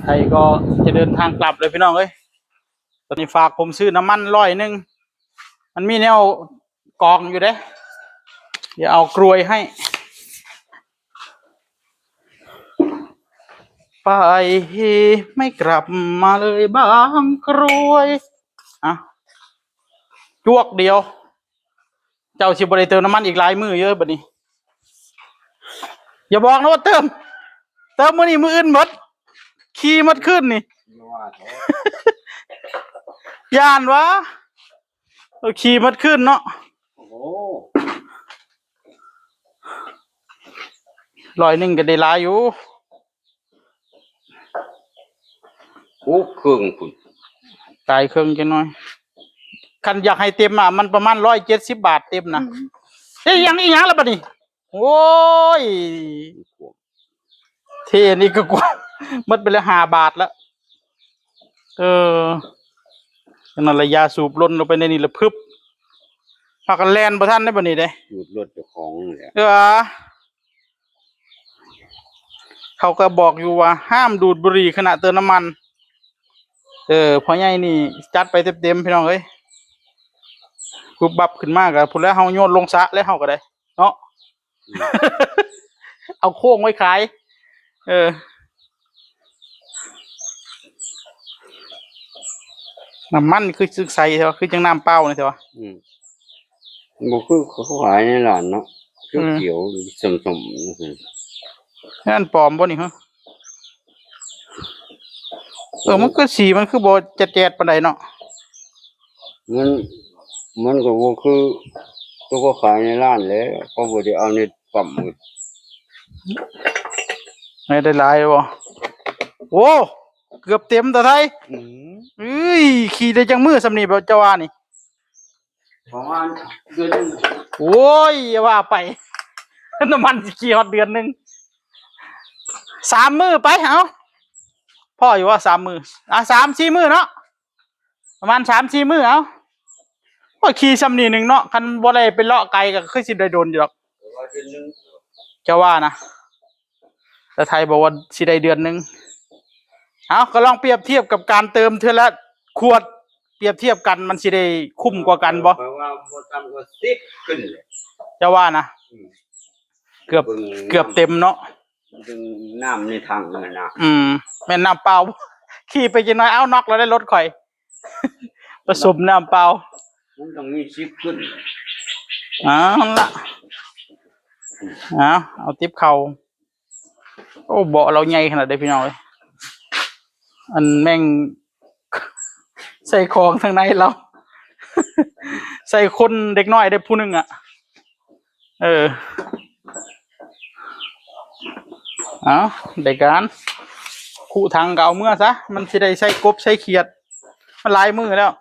ไทยก็จะเดินทางกลับเลยพี่น้องเอ้ยตอนนี้ฝากผมซื้อน้ำมัน100มันมีแนวกองอยู่เด้เดี๋ยวเอากรวยให้ไปไม่กลับมาเลยบางกรวยอ่ะจวกเดียวเจ้าชิบะได้เติมน้ำมันอีกหลายมือเยอะบัดนี้อย่าบอกนะว่าเติมมื้อนี้มื้ออื่นหมดขี่หมดขึ้นนี่ ย่านวะขี่หมดขึ้นเนาะ100ก็ได้หลายอยู่โอ้เครื่องคุณตายเครื่องจังหน่อยคันอยากให้เต็มอ่ะมันประมาณ170 บาทเต็มนะเฮ้ยยังอีหยังล่ะบัดนี้โอ้ยเทนี่ก็กว่าหมดไปแล้ว5 บาทแล้วนั่นระยะสูบล้นลงไปในนี่ละพึบพากันแล่นบ่ทันได้บัดนี้เด้สูบรถเจ้าของเนี่ยเขาก็บอกอยู่ว่าห้ามดูดบุหรี่ขณะเติมน้ำมันพอใหญ่นี่จัดไปเต็มๆพี่น้องเอ้ยปุ๊บบับขึ้นมากอะพูดแล้วเฮาโยนลงสระแล้วเฮาก็ได้เนาะ เอาโค้งไว้ขายน้ำมันคือซึกใสใช่ปะคือจังน้ำเปล่านี่ใช่ปะบอกคือเขาขายในร้านเนาะเขียวสมนั่นปลอมบ่นี่ฮะมันคือสีมันคือบ่แจ๊ดๆปานใดเนาะมันก็บ่คือตัวก็ขายในร้านแล้วก็บ่ได้เอาในปั๊มไม่ได้หลายบ่โอ้เกือบเต็มตาไทยขี่ได้จังมือสำนีบ่เจ้าว่านี่ประมาณเดือนนึงโอ้ยอย่าว่าไปน้ำมันสิขี่ฮอดเดือนนึง3 มื้อไปเอาพ่ออยู่ว่า3 มื้อ3-4 มื้อเนาะประมาณ3-4 มื้อเอาก็ขี่สำนีหนึ่งเนาะคันบ่ได้ไปเลาะไกลก็คือสิได้โดนอยู่หรอกเจ้าว่านะแต่ไทยบอกว่าสิได้เดือนนึงเอาก็ลองเปรียบเทียบกับการเติมเท่าละขวดเปรียบเทียบกันมันสิได้คุ้มกว่ากันบ่ว่าบ่ต่ำกว่า10ขึ้นเลยเจ้าว่านะเกือบเต็มเนาะดึงน้ำในถังนั่นน่ะแม่นน้ำเปล่าขี่ไปจังน้อยเอาน็อกแล้วได้รถข่อยผสมน้ำเปล่ามันต้องมี10ขึ้นล่ะเอาติ๊บเข่าโอ้เบาะเราใหญ่ขนาดได้พี่น้องเลยอันแม่งใส่ของทางในเราใส่คนเด็กน้อยได้ผู้นึงได้การคู่ทางเก่าเมื่อซะมันสิได้ใส่กบใส่เขียดมันลายมือแล้ว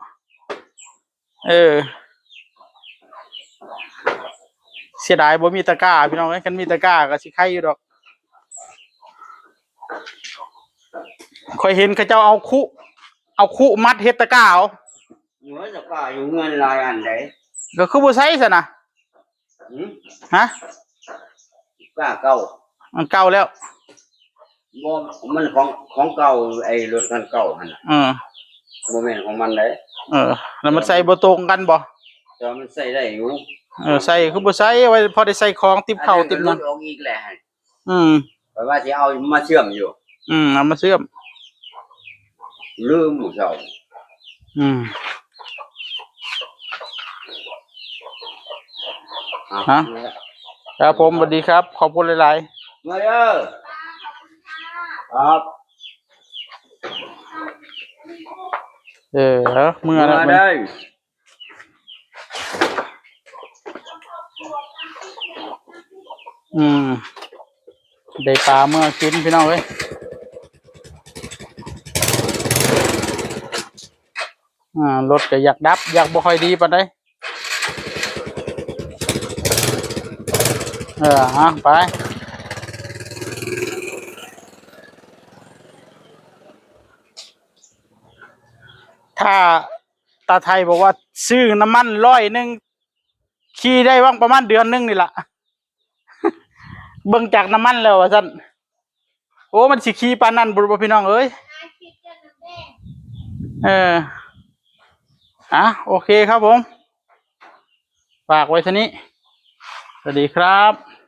เสียดายบ่มีตะกร้าพี่น้องเอ้ยคันมีตะกร้าก็สิไข่อยู่ดอกค่อยเห็นเขาเจ้าเอาคุมัดเฮ็ดตะกร้าเอาตะกร้าอยู่เงินลายอันใดก็คือบ่ใช้ซะนะฮะกร้าเก่ามันเก่าแล้วบ่มันของเก่าไอ้รถคันเก่าหั่นน่ะบ่แม่นของมันได้แล้วมันใส่บ่ตรงกันบ่แต่มันใส่ได้อยู่ใส่คือบ่ใส่ไว้พอได้ใส่ของติบเข้าติบนั่นออกอีกแหละแปลว่าสิเอามาเชื่อมอยู่เอามาเชื่อมลืมหมู่เจ้าครับผมสวัสดีครับขอบคุณหลายๆมาเด้อครับเมื่อแล้วได้ได้ปลาเมื่อกินพี่น้องเว้ยรถก็อยากดับอยากบ่ค่อยดีปานใดไปถ้าตาไทยบอกว่าซื้อน้ำมัน100ขี่ได้ว่างประมาณเดือนนึงนี่ล่ะเบิ่งจากน้ำมันแล้วว่าซั่นโอ้มันสิขี่ปานนั้นบ่พี่น้องเอ้ย โอเคครับผมฝากไว้เท่านี้สวัสดีครับ